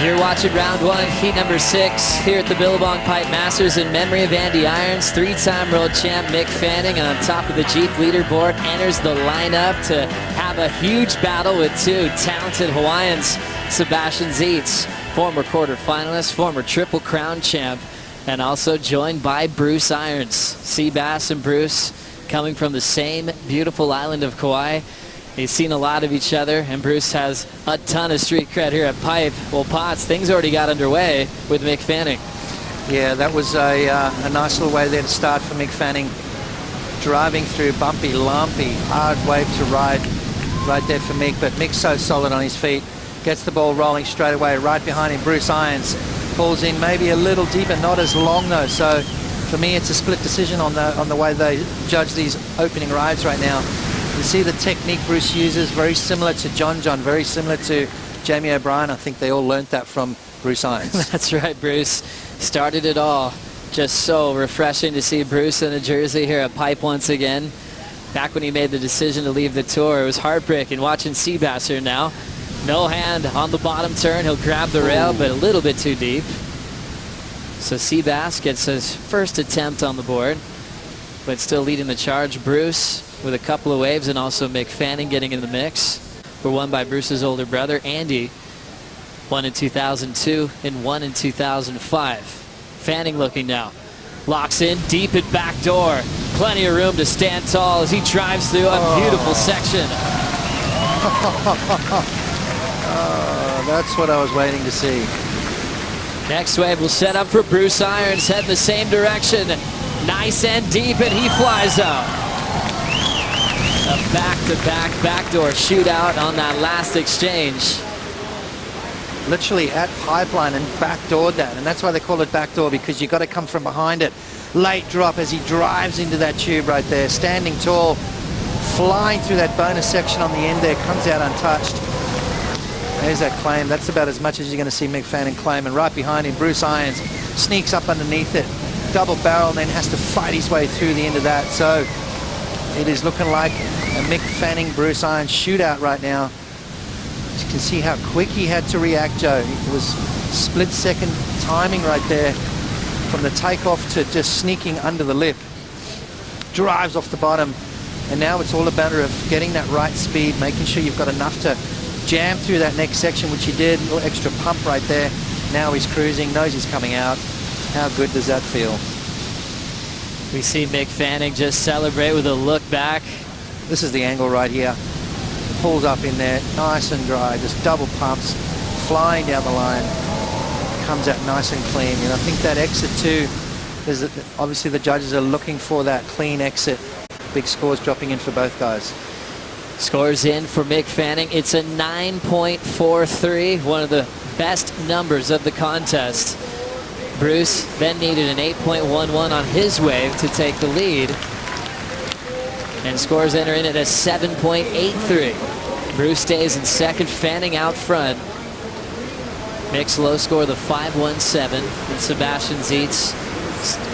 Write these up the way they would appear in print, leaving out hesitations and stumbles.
You're watching round one, heat number 6, here at the Billabong Pipe Masters in memory of Andy Irons. 3-time world champ Mick Fanning, and on top of the Jeep leaderboard, enters the lineup to have a huge battle with two talented Hawaiians, Sebastian Zietz, former quarterfinalist, former Triple Crown champ, and also joined by Bruce Irons. Sebas and Bruce coming from the same beautiful island of Kauai. They've seen a lot of each other, and Bruce has a ton of street cred here at Pipe. Well, Potts, things already got underway with Mick Fanning. Yeah, that was a nice little way there to start for Mick Fanning. Driving through bumpy, lumpy, hard wave to ride right there for Mick, but Mick's so solid on his feet. Gets the ball rolling straight away. Right behind him, Bruce Irons pulls in maybe a little deeper, not as long though. So for me, it's a split decision on the way they judge these opening rides right now. You see the technique Bruce uses, very similar to John, very similar to Jamie O'Brien. I think they all learnt that from Bruce Irons. That's right, Bruce started it all. Just so refreshing to see Bruce in a jersey here at Pipe once again. Back when he made the decision to leave the tour, it was heartbreaking watching Sebas here now. No hand on the bottom turn. He'll grab the rail, but a little bit too deep. So Sebas gets his first attempt on the board, but still leading the charge. Bruce with a couple of waves, and also Mick Fanning getting in the mix. Were won by Bruce's older brother, Andy. Won in 2002 and won in 2005. Fanning looking now. Locks in deep at back door. Plenty of room to stand tall as he drives through a beautiful section. That's what I was waiting to see. Next wave will set up for Bruce Irons, head the same direction. Nice and deep, and he flies out. A back-to-back backdoor shootout on that last exchange. Literally at pipeline and backdoored that, and that's why they call it backdoor, because you got to come from behind it. Late drop as he drives into that tube right there, standing tall, flying through that bonus section on the end there, comes out untouched. There's that claim. That's about as much as you're going to see Mick Fanning claim. And right behind him, Bruce Irons sneaks up underneath it, double barrel, and then has to fight his way through the end of that. So it is looking like a Mick Fanning Bruce Irons shootout right now. You can see how quick he had to react, Joe. It was split-second timing right there from the takeoff to just sneaking under the lip. Drives off the bottom, and now it's all a matter of getting that right speed, making sure you've got enough to jam through that next section, which he did. A little extra pump right there. Now he's cruising, knows he's coming out. How good does that feel? We see Mick Fanning just celebrate with a look back. This is the angle right here. Pulls up in there, nice and dry, just double pumps, flying down the line. Comes out nice and clean. And I think that exit too, obviously the judges are looking for that clean exit. Big scores dropping in for both guys. Scores in for Mick Fanning. It's a 9.43, one of the best numbers of the contest. Bruce then needed an 8.11 on his wave to take the lead. And scores enter in at a 7.83. Bruce stays in second, Fanning out front. Mick's low score, the 5.17. And Sebastian Zietz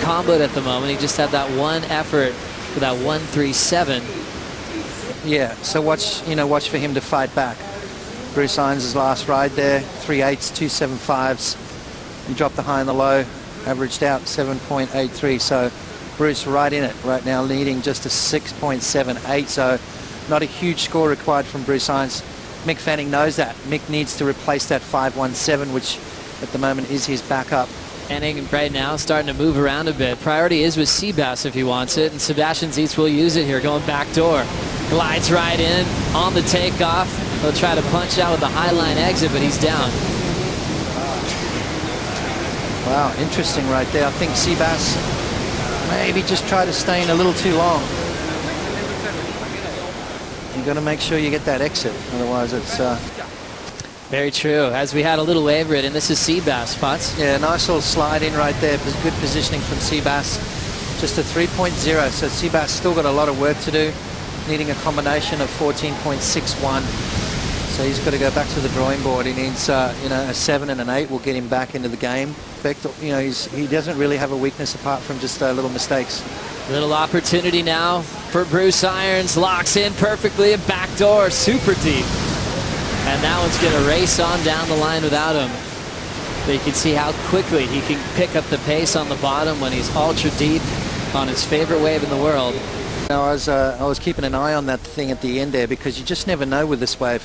comboed at the moment. He just had that one effort for that 1.37. Yeah, so watch for him to fight back. Bruce Irons' last ride there, 3.8s, 2.75s. He dropped the high and the low, averaged out 7.83. So Bruce right in it right now, leading just a 6.78. So not a huge score required from Bruce Irons. Mick Fanning knows that. Mick needs to replace that 5.17, which at the moment is his backup. Fanning right now starting to move around a bit. Priority is with Sebas if he wants it, and Sebastian Zietz will use it here, going back door. Glides right in on the takeoff. He'll try to punch out with the high line exit, but he's down. Wow, interesting right there. I think Sebas maybe just try to stay in a little too long. You've got to make sure you get that exit, otherwise it's... Very true. As we had a little wave ridden, this is Sebas, Potts. Yeah, nice little slide in right there. Good positioning from Sebas. Just a 3.0, so Sebas still got a lot of work to do, needing a combination of 14.61. So he's got to go back to the drawing board. He needs, a 7 and an 8 will get him back into the game. In fact, he doesn't really have a weakness apart from just little mistakes. Little opportunity now for Bruce Irons. Locks in perfectly, a backdoor, super deep. And that one's going to race on down the line without him. But you can see how quickly he can pick up the pace on the bottom when he's ultra deep on his favorite wave in the world. Now, I was keeping an eye on that thing at the end there, because you just never know with this wave.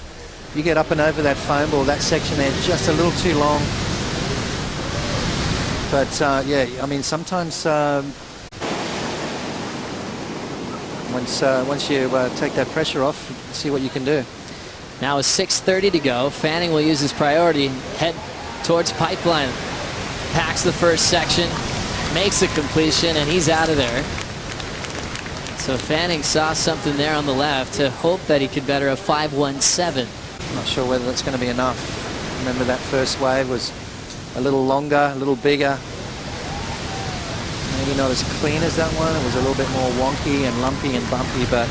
You get up and over that foam ball, that section there, just a little too long. But yeah, I mean, sometimes once you take that pressure off, see what you can do. Now with 6:30 to go, Fanning will use his priority, head towards Pipeline. Packs the first section, makes a completion, and he's out of there. So Fanning saw something there on the left to hope that he could better a 5.17. Not sure whether that's going to be enough. Remember, that first wave was a little longer, a little bigger. Maybe not as clean as that one. It was a little bit more wonky and lumpy and bumpy, but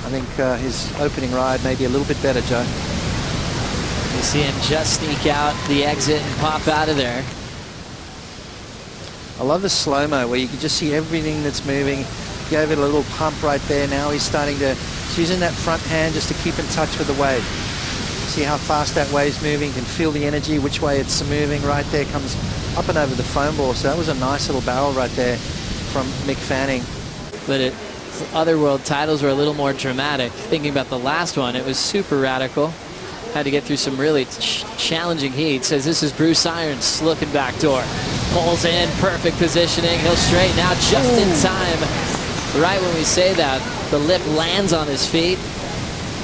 I think his opening ride may be a little bit better, Joe. You see him just sneak out the exit and pop out of there. I love the slow-mo where you can just see everything that's moving. Gave it a little pump right there. Now he's starting to, he's using that front hand just to keep in touch with the wave. See how fast that wave's moving. You can feel the energy, which way it's moving. Right there, comes up and over the foam ball. So that was a nice little barrel right there from Mick Fanning. But other world titles were a little more dramatic. Thinking about the last one, it was super radical. Had to get through some really challenging heats. As this is Bruce Irons looking back door. Pulls in, perfect positioning. He'll straighten out just in time. Right when we say that, the lip lands on his feet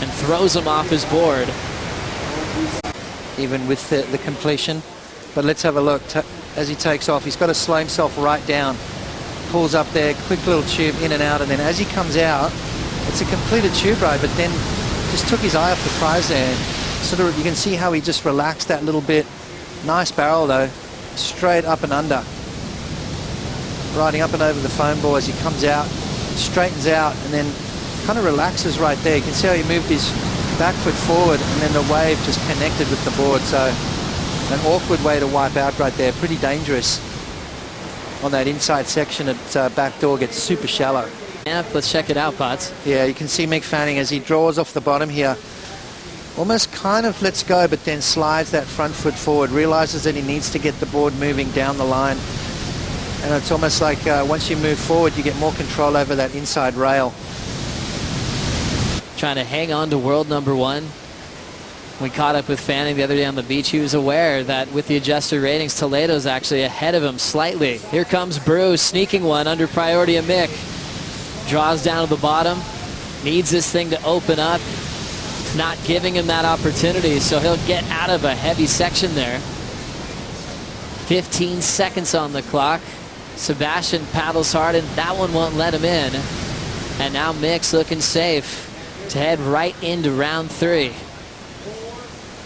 and throws him off his board. Even with the completion. But let's have a look. As he takes off, he's got to slow himself right down. Pulls up there, quick little tube in and out, and then as he comes out, it's a completed tube ride, but then just took his eye off the prize there. Sort of, you can see how he just relaxed that little bit. Nice barrel though, straight up and under. Riding up and over the foam ball as he comes out, straightens out, and then kind of relaxes right there. You can see how he moved his back foot forward, and then the wave just connected with the board. So an awkward way to wipe out right there, pretty dangerous. On that inside section at back door gets super shallow. Yeah, let's check it out, Potts. Yeah, you can see Mick Fanning as he draws off the bottom here. Almost kind of lets go, but then slides that front foot forward, realizes that he needs to get the board moving down the line. And it's almost like once you move forward, you get more control over that inside rail. Trying to hang on to world number one. We caught up with Fanning the other day on the beach. He was aware that with the adjusted ratings, Toledo's actually ahead of him slightly. Here comes Bruce, sneaking one under priority of Mick. Draws down to the bottom. Needs this thing to open up. Not giving him that opportunity, so he'll get out of a heavy section there. 15 seconds on the clock. Sebastian paddles hard, and that one won't let him in. And now Mick's looking safe to head right into round three.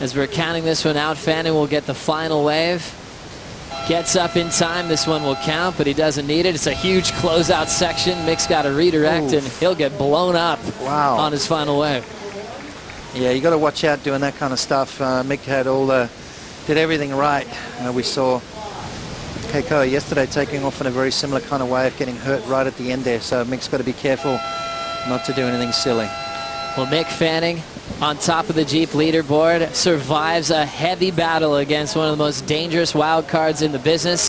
As we're counting this one out, Fanning will get the final wave. Gets up in time. This one will count, but he doesn't need it. It's a huge closeout section. Mick's got to redirect, and he'll get blown up on his final wave. Yeah, you got to watch out doing that kind of stuff. Mick had did everything right. We saw Keiko yesterday taking off in a very similar kind of wave, getting hurt right at the end there. So Mick's got to be careful not to do anything silly. Well, Mick Fanning on top of the Jeep leaderboard survives a heavy battle against one of the most dangerous wild cards in the business.